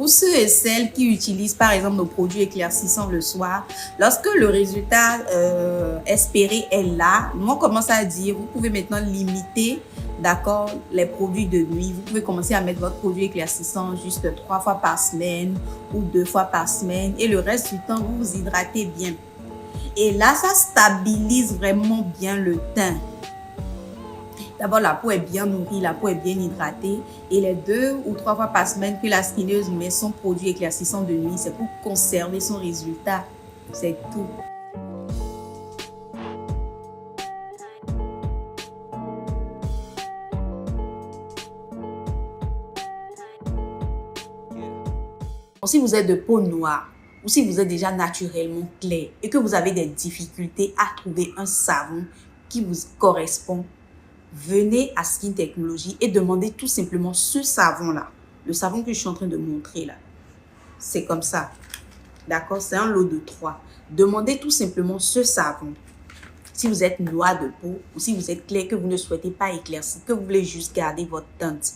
pour ceux et celles qui utilisent par exemple nos produits éclaircissants le soir, lorsque le résultat espéré est là, nous on commence à dire, vous pouvez maintenant limiter, d'accord, les produits de nuit. Vous pouvez commencer à mettre votre produit éclaircissant juste 3 fois par semaine ou 2 fois par semaine et le reste du temps, vous vous hydratez bien. Et là, ça stabilise vraiment bien le teint. D'abord, la peau est bien nourrie, la peau est bien hydratée. Et les 2 ou 3 fois par semaine que la skineuse met son produit éclaircissant de nuit, c'est pour conserver son résultat. C'est tout. Si vous êtes de peau noire ou si vous êtes déjà naturellement clair et que vous avez des difficultés à trouver un savon qui vous correspond, venez à Skin Technology et demandez tout simplement ce savon-là. Le savon que je suis en train de montrer là. C'est comme ça. D'accord? C'est un lot de 3. Demandez tout simplement ce savon. Si vous êtes noir de peau ou si vous êtes clair, que vous ne souhaitez pas éclaircir, que vous voulez juste garder votre teinte.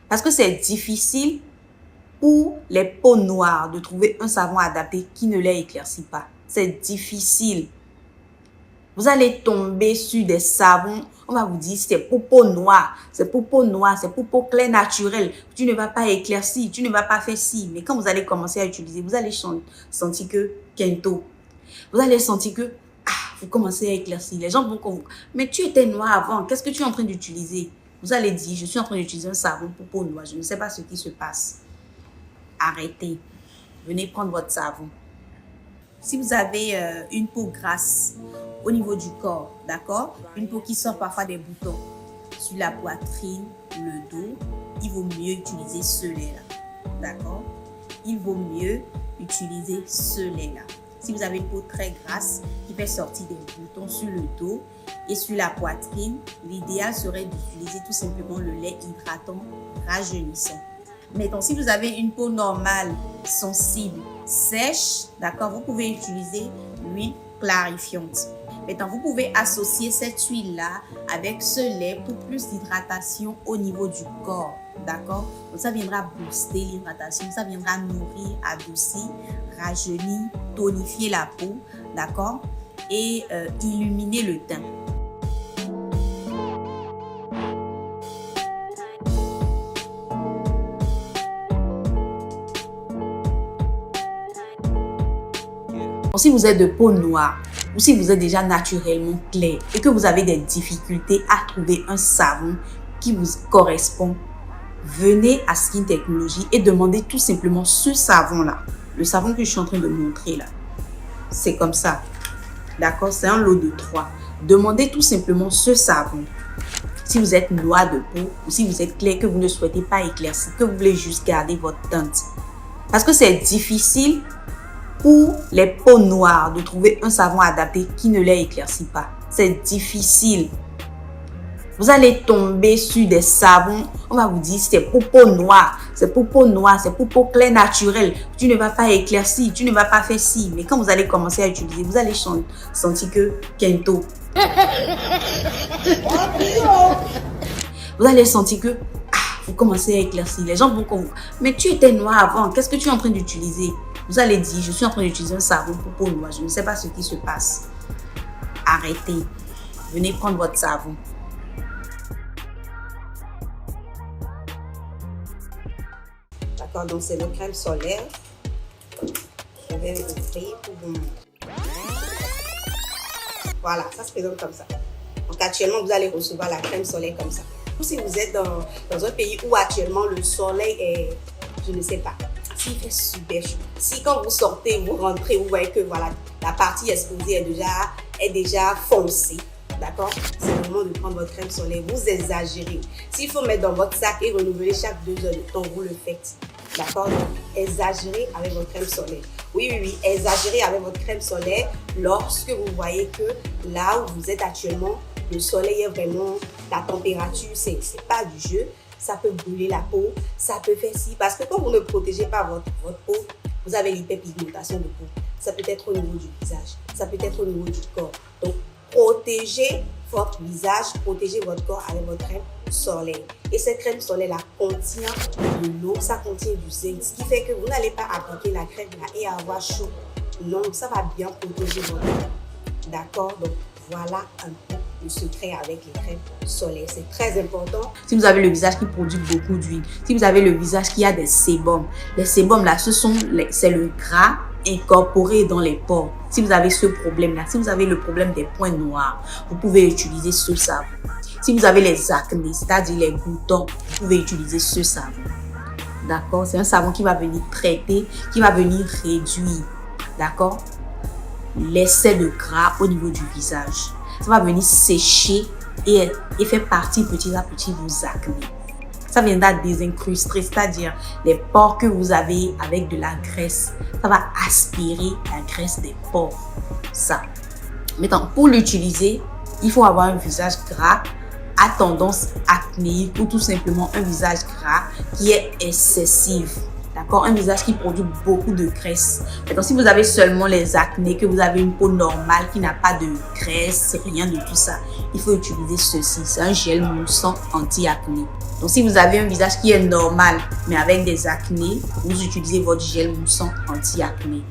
Parce que c'est difficile pour les peaux noires de trouver un savon adapté qui ne les éclaircit pas. C'est difficile. Vous allez tomber sur des savons, on va vous dire c'est pour peau noire, c'est pour peau noire, c'est pour peau claire naturelle. Tu ne vas pas éclaircir, tu ne vas pas faire ci. Mais quand vous allez commencer à utiliser, vous allez sentir que Kento. Vous allez sentir que vous commencez à éclaircir. Les gens vont vous, mais tu étais noir avant, qu'est-ce que tu es en train d'utiliser? Vous allez dire, je suis en train d'utiliser un savon pour peau noire, je ne sais pas ce qui se passe. Arrêtez. Venez prendre votre savon. Si vous avez une peau grasse au niveau du corps, d'accord? Une peau qui sort parfois des boutons sur la poitrine, le dos, il vaut mieux utiliser ce lait-là, d'accord? Il vaut mieux utiliser ce lait-là. Si vous avez une peau très grasse qui fait sortir des boutons sur le dos et sur la poitrine, l'idéal serait d'utiliser tout simplement le lait hydratant rajeunissant. Maintenant, si vous avez une peau normale, sensible, sèche, d'accord, vous pouvez utiliser l'huile clarifiante. Maintenant, vous pouvez associer cette huile-là avec ce lait pour plus d'hydratation au niveau du corps, d'accord? Donc, ça viendra booster l'hydratation, ça viendra nourrir, adoucir, rajeunir, tonifier la peau, d'accord? Et illuminer le teint. Si vous êtes de peau noire ou si vous êtes déjà naturellement clair et que vous avez des difficultés à trouver un savon qui vous correspond, venez à Skin Technology et demandez tout simplement ce savon-là. Le savon que je suis en train de montrer là. C'est comme ça. D'accord? C'est un lot de 3. Demandez tout simplement ce savon. Si vous êtes noir de peau ou si vous êtes clair, que vous ne souhaitez pas éclaircir, que vous voulez juste garder votre teinte. Parce que c'est difficile pour les peaux noires de trouver un savon adapté qui ne les éclaircit pas. C'est difficile. Vous allez tomber sur des savons, on va vous dire c'est pour peau noire, c'est pour peau noire, c'est pour peau claire naturelle. Tu ne vas pas éclaircir, tu ne vas pas faire ci. Mais quand vous allez commencer à utiliser, vous allez sentir que Kento. Vous allez sentir que vous commencez à éclaircir. Les gens vont vous, mais tu étais noir avant, qu'est-ce que tu es en train d'utiliser? Vous allez dire, je suis en train d'utiliser un savon pour peau noire, je ne sais pas ce qui se passe. Arrêtez. Venez prendre votre savon. D'accord, donc c'est le crème solaire. Je vais l'ouvrir pour vous montrer. Voilà, ça se présente comme ça. Donc actuellement, vous allez recevoir la crème solaire comme ça. Si vous êtes dans un pays où actuellement le soleil est, je ne sais pas, s'il fait super chaud, si quand vous sortez, vous rentrez, vous voyez que voilà, la partie exposée est déjà foncée, d'accord? C'est le moment de prendre votre crème solaire, vous exagérez. S'il faut mettre dans votre sac et renouveler chaque 2 heures de temps, vous le faites, d'accord? Donc, exagérez avec votre crème solaire. Oui, exagérez avec votre crème solaire lorsque vous voyez que là où vous êtes actuellement, le soleil est vraiment, la température, c'est pas du jeu. Ça peut brûler la peau, ça peut faire ci. Parce que quand vous ne protégez pas votre peau, vous avez l'hyperpigmentation de peau. Ça peut être au niveau du visage, ça peut être au niveau du corps. Donc, protégez votre visage, protégez votre corps avec votre crème solaire. Et cette crème solaire-là contient de l'eau, ça contient du zinc, ce qui fait que vous n'allez pas appliquer la crème là et avoir chaud. Non, ça va bien protéger votre peau. D'accord? Donc, voilà un peu le secret avec les crèmes solaires. C'est très important. Si vous avez le visage qui produit beaucoup d'huile, si vous avez le visage qui a des sébums, les sébums là, c'est le gras incorporé dans les pores. Si vous avez ce problème-là, si vous avez le problème des points noirs, vous pouvez utiliser ce savon. Si vous avez les acnés, c'est-à-dire les boutons, vous pouvez utiliser ce savon. D'accord? C'est un savon qui va venir traiter, qui va venir réduire, d'accord, l'excès de gras au niveau du visage. Ça va venir sécher et faire partir petit à petit vos acnés. Ça viendra désincruster, c'est-à-dire les pores que vous avez avec de la graisse. Ça va aspirer la graisse des pores. Ça. Maintenant, pour l'utiliser, il faut avoir un visage gras à tendance acnéique ou tout simplement un visage gras qui est excessif. D'accord? Un visage qui produit beaucoup de graisse. Maintenant, si vous avez seulement les acnés, que vous avez une peau normale qui n'a pas de graisse, rien de tout ça, il faut utiliser ceci. C'est un gel moussant anti-acné. Donc, si vous avez un visage qui est normal, mais avec des acnés, vous utilisez votre gel moussant anti-acné.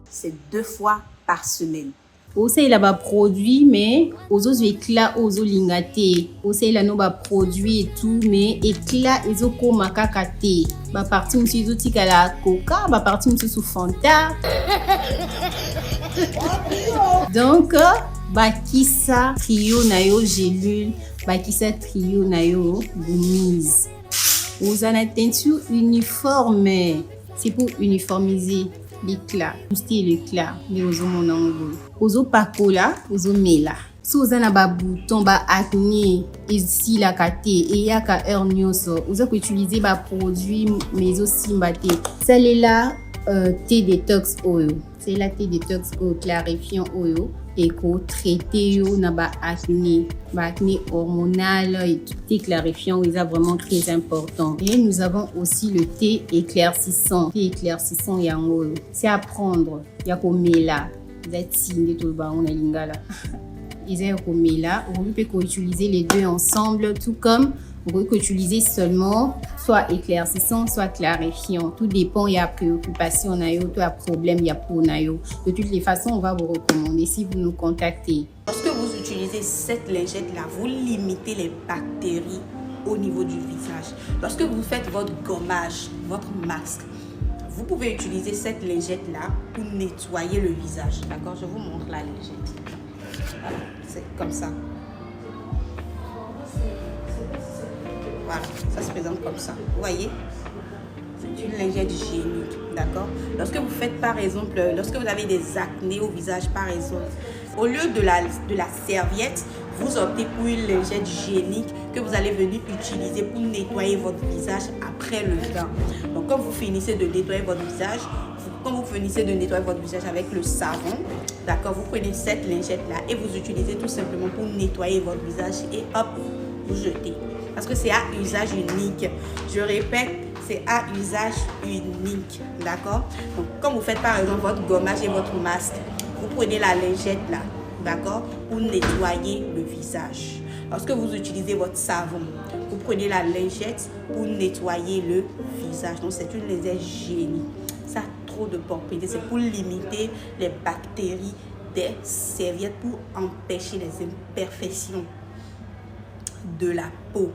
C'est 2 fois par semaine. Aussi, il a des produits, mais aux autres éclats, aux autres lingatés. Aussi, il a nos produits et tout, mais éclats, ils ont comme un cacaté. Ma partie, monsieur, ils ont dit qu'elle a coca, ma partie, monsieur, sous Fanta. Donc, Bakisa trio nayo gélule, Bakisa trio nayo goumise. Vous en avez teinture uniforme. C'est pour uniformiser l'éclat, booster l'éclat, mais aux hommes aux pacola, aux mela. Si vous avez un bouton, acné, ici la kate, et y a qu'à hernios, vous avez utilisé des produits, mais aussi mbaté. Celle-là, thé détox oil. C'est la thé détox oil clarifiant oil. Et qu'on traite acné hormonal et tout thé clarifiant, c'est vraiment très important. Et nous avons aussi le thé éclaircissant. Thé éclaircissant, c'est à prendre. Il y a comme là, vous êtes signé tout le bas, on a lingala. Il y a comme là, on peut utiliser les deux ensemble, tout comme on peut utiliser seulement soit éclaircissant, soit clarifiant. Tout dépend, il y a préoccupation, il y a problème, il y a pour nayo. De toutes les façons, on va vous recommander si vous nous contactez. Lorsque vous utilisez cette lingette-là, vous limitez les bactéries au niveau du visage. Lorsque vous faites votre gommage, votre masque, vous pouvez utiliser cette lingette-là pour nettoyer le visage. D'accord? Je vous montre la lingette. Voilà, c'est comme ça. Voilà, ça se présente comme ça. Vous voyez? C'est une lingette hygiénique, d'accord? Lorsque vous faites par exemple, lorsque vous avez des acnés au visage par exemple, au lieu de la serviette, vous optez pour une lingette hygiénique que vous allez venir utiliser pour nettoyer votre visage après le bain. Donc quand vous finissez de nettoyer votre visage, avec le savon, d'accord, vous prenez cette lingette-là et vous utilisez tout simplement pour nettoyer votre visage et hop, vous jetez. Parce que c'est à usage unique. Je répète, c'est à usage unique. D'accord? Donc, quand vous faites par exemple votre gommage et votre masque, vous prenez la lingette là, d'accord, pour nettoyer le visage. Lorsque vous utilisez votre savon, vous prenez la lingette pour nettoyer le visage. Donc, c'est une lingette hygiénique. Ça a trop de propriétés. C'est pour limiter les bactéries des serviettes, pour empêcher les imperfections de la peau.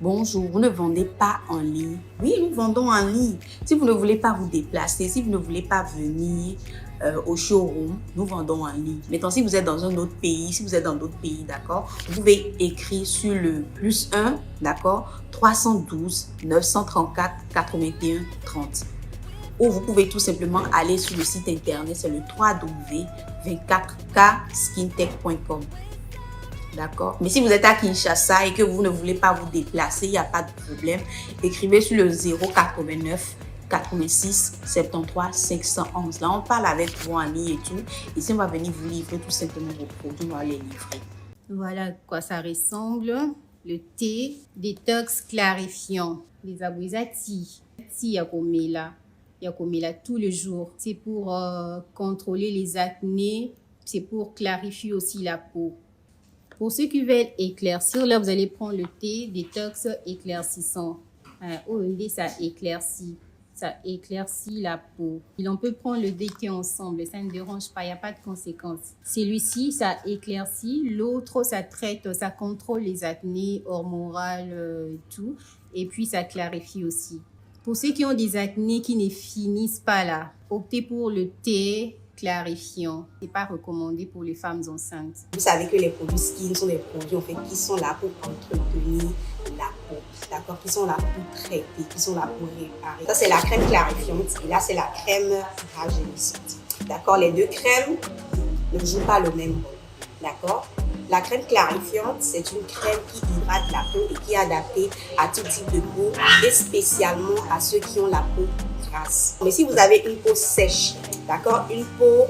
Bonjour, vous ne vendez pas en ligne? Oui, nous vendons en ligne. Si vous ne voulez pas vous déplacer, si vous ne voulez pas venir au showroom, nous vendons en ligne. Maintenant, si vous êtes dans un autre pays, d'accord, vous pouvez écrire sur le +1, d'accord, 312 934 81 30. Ou vous pouvez tout simplement aller sur le site internet, c'est le www.24kskintech.com. D'accord? Mais si vous êtes à Kinshasa et que vous ne voulez pas vous déplacer, il n'y a pas de problème. Écrivez sur le 089 86 73 511. Là, on parle avec vous en ligne et tout. Ici, on va venir vous livrer tout simplement vos produits, on va les livrer. Voilà à quoi ça ressemble. Le thé détox clarifiant. Les abouizati. Il y a comme là tous les jours. C'est pour contrôler les acnés. C'est pour clarifier aussi la peau. Pour ceux qui veulent éclaircir, là, vous allez prendre le thé détox éclaircissant. OMD, ça éclaircit la peau. Et on peut prendre le thé ensemble, ça ne dérange pas, il n'y a pas de conséquences. Celui-ci, ça éclaircit. L'autre, ça traite, ça contrôle les acnés hormonales et tout. Et puis, ça clarifie aussi. Pour ceux qui ont des acnés qui ne finissent pas là, optez pour le thé clarifiant. Ce n'est pas recommandé pour les femmes enceintes. Vous savez que les produits skin sont des produits en fait, qui sont là pour entretenir la peau, d'accord, qui sont là pour traiter, qui sont là pour réparer. Ça, c'est la crème clarifiante et là, c'est la crème rajeunissante. D'accord, les deux crèmes ne jouent pas le même rôle. D'accord. La crème clarifiante, c'est une crème qui hydrate la peau et qui est adaptée à tout type de peau et spécialement à ceux qui ont la peau grasse. Mais si vous avez une peau sèche, d'accord, une peau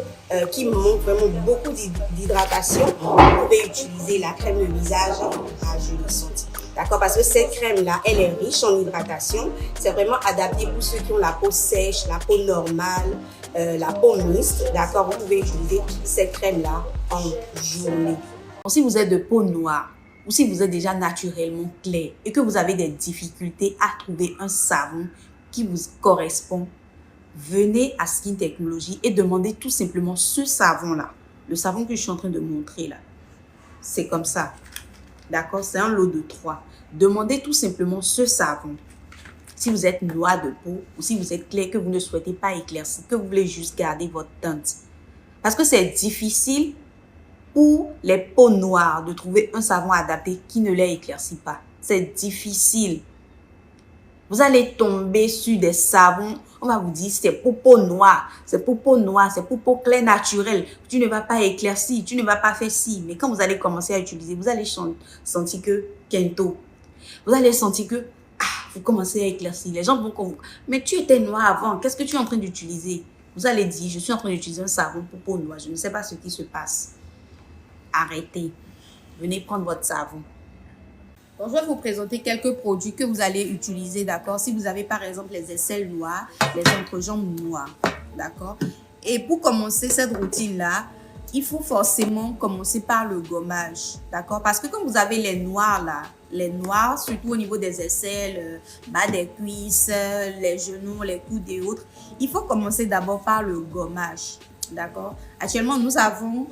qui manque vraiment beaucoup d'hydratation, vous pouvez utiliser la crème de visage rajeunissante. D'accord, parce que cette crème-là, elle est riche en hydratation. C'est vraiment adapté pour ceux qui ont la peau sèche, la peau normale, la peau mixte. D'accord, vous pouvez utiliser cette crème-là en journée. Si vous êtes de peau noire ou si vous êtes déjà naturellement clair et que vous avez des difficultés à trouver un savon qui vous correspond, venez à Skin Technology et demandez tout simplement ce savon-là. Le savon que je suis en train de montrer là. C'est comme ça. D'accord? C'est un lot de 3. Demandez tout simplement ce savon. Si vous êtes noir de peau ou si vous êtes clair, que vous ne souhaitez pas éclaircir, que vous voulez juste garder votre teinte. Parce que c'est difficile pour les peaux noires de trouver un savon adapté qui ne les éclaircit pas. C'est difficile. Vous allez tomber sur des savons, on va vous dire c'est pour peau noire, c'est pour peau noire, c'est pour peau claire naturelle. Tu ne vas pas éclaircir, tu ne vas pas faire ci. Mais quand vous allez commencer à utiliser, vous allez sentir que Kento. Vous allez sentir que vous commencez à éclaircir. Les gens vont vous... Mais tu étais noir avant, qu'est-ce que tu es en train d'utiliser? Vous allez dire, je suis en train d'utiliser un savon pour peau noire, je ne sais pas ce qui se passe. Arrêtez. Venez prendre votre savon. Donc, je vais vous présenter quelques produits que vous allez utiliser, d'accord? Si vous avez par exemple les aisselles noires, les entrejambes noires, d'accord? Et pour commencer cette routine-là, il faut forcément commencer par le gommage, d'accord? Parce que quand vous avez les noirs là, les noirs, surtout au niveau des aisselles, bas des cuisses, les genoux, les coudes et autres, il faut commencer d'abord par le gommage, d'accord? Actuellement, nous avons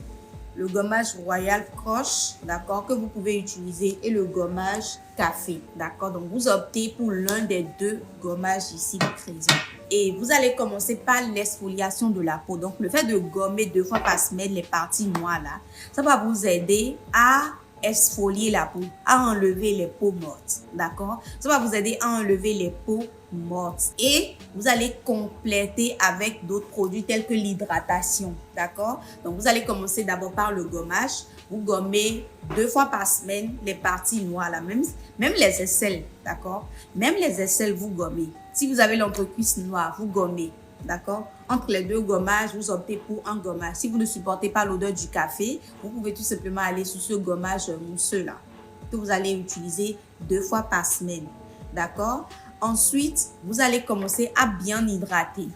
le gommage Royal Crush, d'accord, que vous pouvez utiliser, et le gommage café, d'accord. Donc, vous optez pour l'un des deux gommages ici présents. Et vous allez commencer par l'exfoliation de la peau. Donc, le fait de gommer 2 fois par semaine les parties noires là, ça va vous aider à exfolier la peau, à enlever les peaux mortes, d'accord. Ça va vous aider à enlever les peaux mortes et vous allez compléter avec d'autres produits tels que l'hydratation, d'accord. Donc vous allez commencer d'abord par le gommage. Vous gommez 2 fois par semaine les parties noires là, même les aisselles, d'accord. Même les aisselles vous gommez. Si vous avez l'entrecuisse noire, vous gommez, d'accord. Entre les deux gommages, vous optez pour un gommage. Si vous ne supportez pas l'odeur du café, vous pouvez tout simplement aller sur ce gommage mousseux là que vous allez utiliser 2 fois par semaine, d'accord. Ensuite, vous allez commencer à bien hydrater.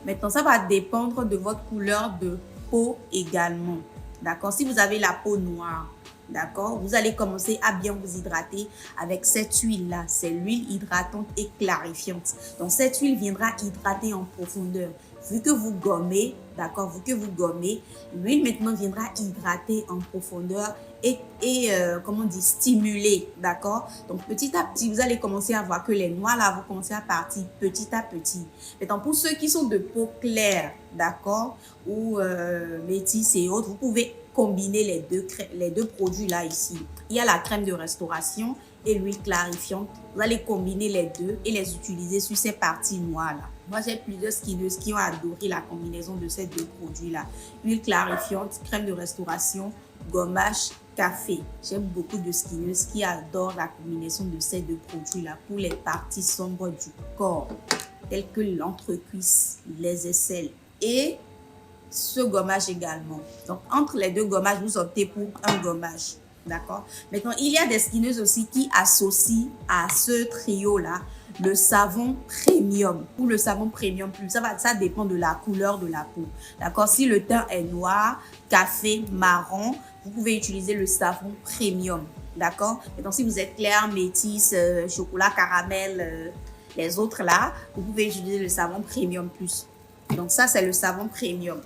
Maintenant, ça va dépendre de votre couleur de peau également, d'accord. Si vous avez la peau noire, d'accord, vous allez commencer à bien vous hydrater avec cette huile-là. C'est l'huile hydratante et clarifiante. Donc, cette huile viendra hydrater en profondeur. Vu que vous gommez, d'accord, vu que vous gommez, l'huile maintenant viendra hydrater en profondeur et comment on dit, stimuler, d'accord. Donc, petit à petit, vous allez commencer à voir que les noirs là vont commencer à partir petit à petit. Maintenant, pour ceux qui sont de peau claire, d'accord, ou métisse et autres, vous pouvez combiner les deux produits là ici. Il y a la crème de restauration et l'huile clarifiante. Vous allez combiner les deux et les utiliser sur ces parties noires là. Moi, j'ai plusieurs skinneuses qui ont adoré la combinaison de ces deux produits là. Huile clarifiante, crème de restauration, gommage, café. J'aime beaucoup de skinneuses qui adorent la combinaison de ces deux produits là pour les parties sombres du corps, telles que l'entrecuisse, les aisselles et ce gommage également. Donc, entre les deux gommages, vous optez pour un gommage. D'accord? Maintenant, il y a des skinneuses aussi qui associent à ce trio-là le savon premium ou le savon premium plus. Ça dépend de la couleur de la peau. D'accord? Si le teint est noir, café, marron, vous pouvez utiliser le savon premium. D'accord? Et donc, si vous êtes clair, métis, chocolat, caramel, les autres là, vous pouvez utiliser le savon premium plus. Donc, ça, c'est le savon premium.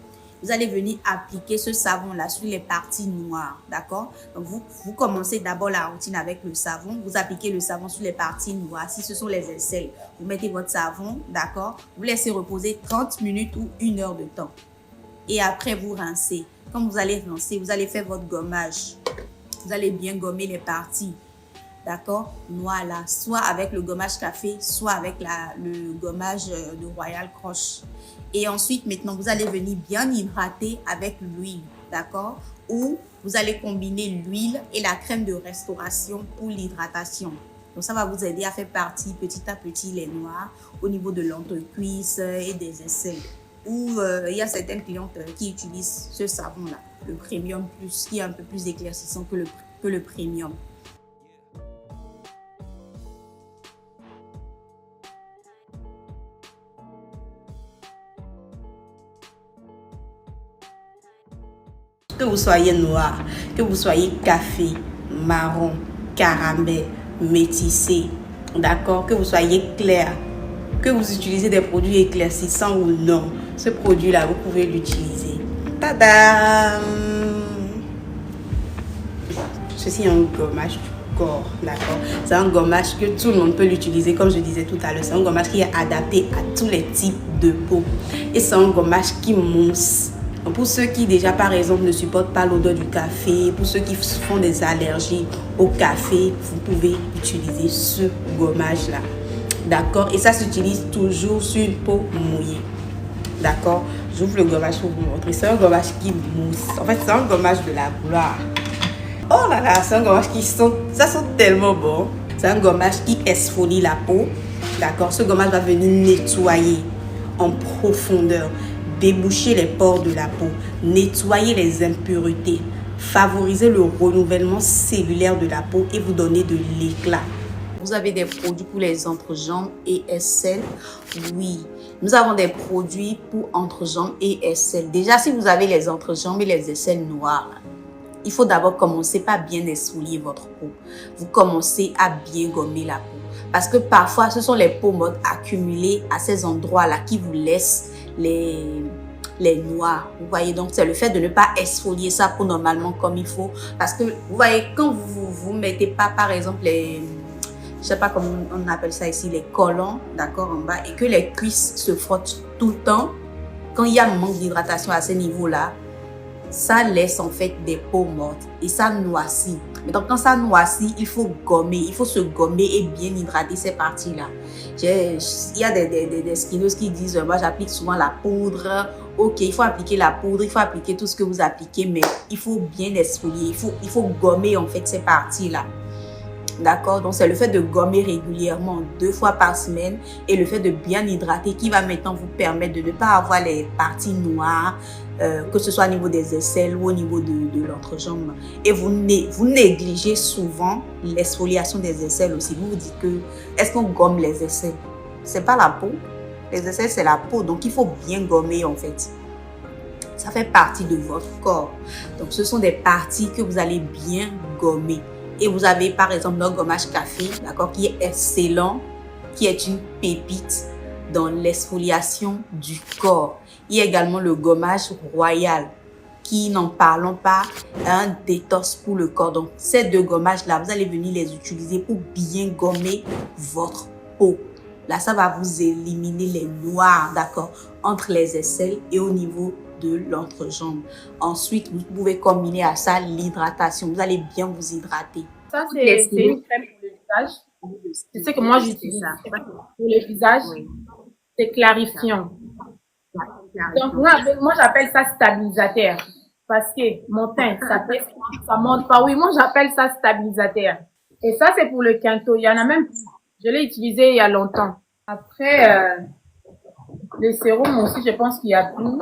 Vous allez venir appliquer ce savon-là sur les parties noires, d'accord? Donc, vous commencez d'abord la routine avec le savon. Vous appliquez le savon sur les parties noires. Si ce sont les aisselles, vous mettez votre savon, d'accord? Vous laissez reposer 30 minutes ou 1 heure de temps. Et après, vous rincez. Quand vous allez rincer, vous allez faire votre gommage. Vous allez bien gommer les parties, d'accord? Voilà, soit avec le gommage café, soit avec le gommage de Royal Crush. Et ensuite, maintenant, vous allez venir bien hydrater avec l'huile, d'accord? Ou vous allez combiner l'huile et la crème de restauration pour l'hydratation. Donc, ça va vous aider à faire partie petit à petit les noirs au niveau de l'entrecuisse et des aisselles. Ou il y a certaines clientes qui utilisent ce savon-là, le Premium Plus, qui est un peu plus éclaircissant que le Premium. Que vous soyez noir, que vous soyez café, marron, caramel, métissé, d'accord, que vous soyez clair, que vous utilisez des produits éclaircissants ou non, ce produit-là, vous pouvez l'utiliser. Tadam! Ceci est un gommage du corps, d'accord? C'est un gommage que tout le monde peut l'utiliser, comme je disais tout à l'heure. C'est un gommage qui est adapté à tous les types de peau. Et c'est un gommage qui mousse. Pour ceux qui déjà par exemple ne supportent pas l'odeur du café, pour ceux qui font des allergies au café, vous pouvez utiliser ce gommage là, d'accord? Et ça s'utilise toujours sur une peau mouillée, d'accord? J'ouvre le gommage pour vous montrer. C'est un gommage qui mousse. En fait, c'est un gommage de la gloire. Oh là là, c'est un gommage ça sent tellement bon. C'est un gommage qui exfolie la peau, d'accord? Ce gommage va venir nettoyer en profondeur, déboucher les pores de la peau, nettoyer les impuretés, favoriser le renouvellement cellulaire de la peau et vous donner de l'éclat. Vous avez des produits pour les entrejambes et aisselles? Oui, nous avons des produits pour entrejambes et aisselles. Déjà, si vous avez les entrejambes et les aisselles noires, il faut d'abord commencer par bien essuyer votre peau. Vous commencez à bien gommer la peau. Parce que parfois, ce sont les peaux mortes accumulées à ces endroits-là qui vous laissent les noirs. Vous voyez, donc c'est le fait de ne pas exfolier sa peau normalement comme il faut. Parce que vous voyez, quand vous mettez pas par exemple je sais pas comment on appelle ça ici, les collants, d'accord, en bas, et que les cuisses se frottent tout le temps, quand il y a un manque d'hydratation à ce niveau-là, ça laisse en fait des peaux mortes et ça noircit. Mais donc quand ça noircit, il faut gommer, il faut se gommer et bien hydrater ces parties-là. Il y a des skineuses qui disent, moi j'applique souvent la poudre. Ok, il faut appliquer la poudre, il faut appliquer tout ce que vous appliquez, mais il faut bien exfolier, il faut gommer en fait ces parties-là. D'accord? Donc, c'est le fait de gommer régulièrement 2 fois par semaine et le fait de bien hydrater qui va maintenant vous permettre de ne pas avoir les parties noires, que ce soit au niveau des aisselles ou au niveau de l'entrejambe. Et vous négligez souvent l'exfoliation des aisselles aussi. Vous vous dites que, est-ce qu'on gomme les aisselles? C'est pas la peau. Les aisselles, c'est la peau. Donc, il faut bien gommer en fait. Ça fait partie de votre corps. Donc, ce sont des parties que vous allez bien gommer. Et vous avez par exemple le gommage café, d'accord, qui est excellent, qui est une pépite dans l'exfoliation du corps. Il y a également le gommage royal, qui, n'en parlons pas, est un détox pour le corps. Donc, ces 2 gommages-là, vous allez venir les utiliser pour bien gommer votre peau. Là, ça va vous éliminer les noirs, d'accord, entre les aisselles et au niveau de l'entrejambe. Ensuite, vous pouvez combiner à ça l'hydratation. Vous allez bien vous hydrater. Ça, c'est une crème pour le visage. C'est ce que moi j'utilise. Pour le visage, oui. C'est clarifiant. Donc, moi j'appelle ça stabilisateur. Parce que mon teint, ça monte pas. Oui, moi j'appelle ça stabilisateur. Et ça, c'est pour le quinto. Il y en a même, je l'ai utilisé il y a longtemps. Après, le sérum aussi, je pense qu'il y a tout.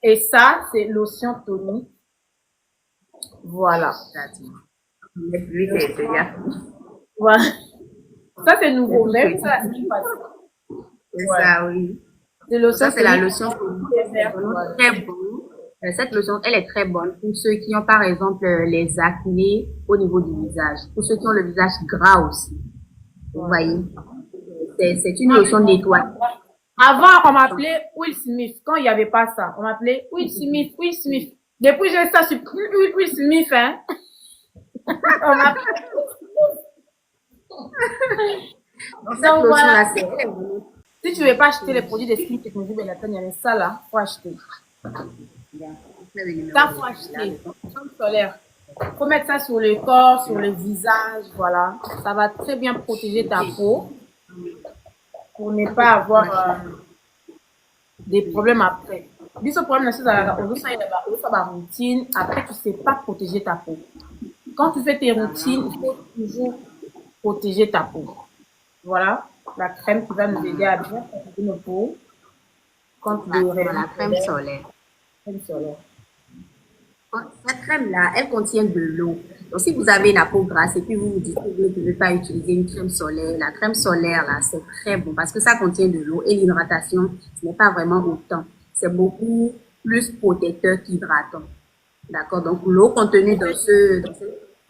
Et ça, c'est lotion tonique. Voilà. Voilà. Ça, c'est nouveau. Vous avez vu ça la semaine passée? C'est Ouais. ça, oui. C'est le Ça, sens c'est la que lotion c'est vert. vraiment Ouais. très bonne. Cette lotion, elle est très bonne pour ceux qui ont, par exemple, les acnés au niveau du visage. Pour ceux qui ont le visage gras aussi. Vous voyez? C'est une lotion nettoyante. Avant, on m'appelait Will Smith. Quand il n'y avait pas ça, on m'appelait Will Smith, Will Smith. Depuis j'ai ça, je suis plus Will Smith, hein. On m'appelle Donc, cette Donc, voilà. lotion-là, elle est vraiment Si tu ne veux pas acheter les produits de Skin Technologie Bellaton, il y avait ça là, faut acheter. bien. Le numéro Ça, de- faut acheter. Crème solaire. Faut mettre ça sur le corps, sur le visage, voilà. Ça va très bien protéger ta peau pour ne pas avoir des problèmes après. Dis ce problème, c'est la routine. Après, tu ne sais pas protéger ta peau. Quand tu fais tes routines, il faut toujours protéger ta peau. Voilà la crème qui va nous aider à bien protéger nos peaux. Quand tu La crème solaire. crème solaire. Cette crème-là, elle contient de l'eau. Donc, si vous avez la peau grasse et puis vous vous dites que vous ne pouvez pas utiliser une crème solaire, la crème solaire, là, c'est très bon parce que ça contient de l'eau et l'hydratation, ce n'est pas vraiment autant. C'est beaucoup plus protecteur qu'hydratant. D'accord? Donc, l'eau contenue dans ce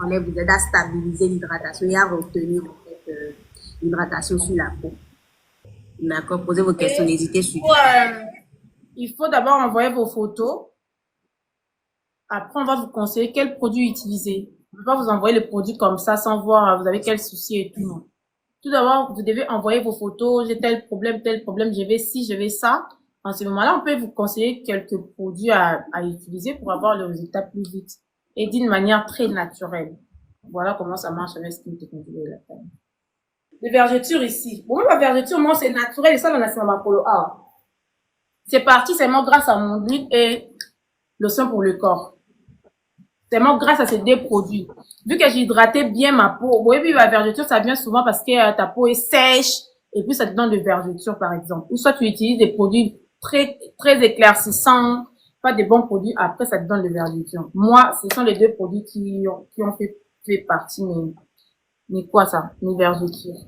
solaire vous aide à stabiliser l'hydratation et à retenir, en fait, l'hydratation sur la peau. D'accord? Posez vos questions, n'hésitez surtout. Il faut d'abord envoyer vos photos. Après, on va vous conseiller quel produit utiliser. On ne peut pas vous envoyer le produit comme ça sans voir vous avez quel souci et tout. Non. Tout d'abord, vous devez envoyer vos photos. J'ai tel problème, je vais ci, je vais ça. En ce moment-là, on peut vous conseiller quelques produits à utiliser pour avoir le résultat plus vite et d'une manière très naturelle. Voilà comment ça marche avec Skin Technologie Bellaton. Les vergetures ici. Bon, la vergeture, moi, c'est naturel et ça, on a fait ma polo A. C'est parti seulement grâce à mon huile et lotion pour le corps. Seulement grâce à ces deux produits. Vu que j'ai hydraté bien ma peau. Oui, puis la vergeture, ça vient souvent parce que ta peau est sèche et puis ça te donne de vergeture, par exemple. Ou soit tu utilises des produits très, très éclaircissants, pas des bons produits, après ça te donne de vergeture. Moi, ce sont les deux produits qui ont fait partie mais quoi ça? Mes vergetures.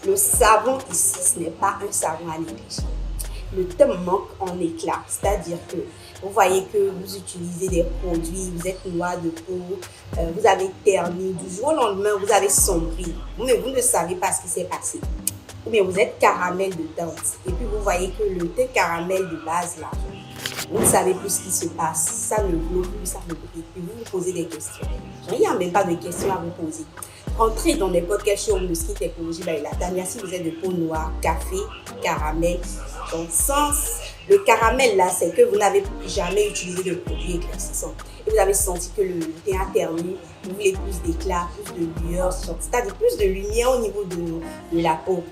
Le savon ici, ce n'est pas un savon à négliger. Le teint manque en éclat, c'est-à-dire que vous voyez que vous utilisez des produits, vous êtes noir de peau, vous avez terni, du jour au lendemain, vous avez sombri, mais vous ne savez pas ce qui s'est passé. Ou bien vous êtes caramel de teinte, et puis vous voyez que le teint caramel de base là, vous ne savez plus ce qui se passe, ça ne vaut plus, ça ne brille plus, vous vous posez des questions. Il n'y a même pas de questions à vous poser. Entrez dans n'importe quel showroom de Skin Technologie Bellaton, si vous êtes de peau noire, café, caramel. Donc, le caramel là, c'est que vous n'avez jamais utilisé de produits éclaircissants. Et vous avez senti que le teint a terni, vous voulez plus d'éclat, plus de lueur, c'est-à-dire plus de lumière au niveau de la peau.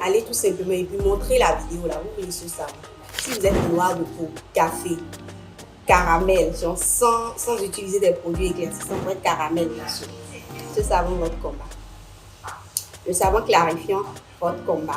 Allez tout simplement et puis montrez la vidéo là, vous voyez ce savon. Si vous êtes noir de peau, café, caramel, genre sans utiliser des produits éclaircissants, pour être caramel bien sûr. Ce savon, votre combat. Le savon clarifiant, votre combat.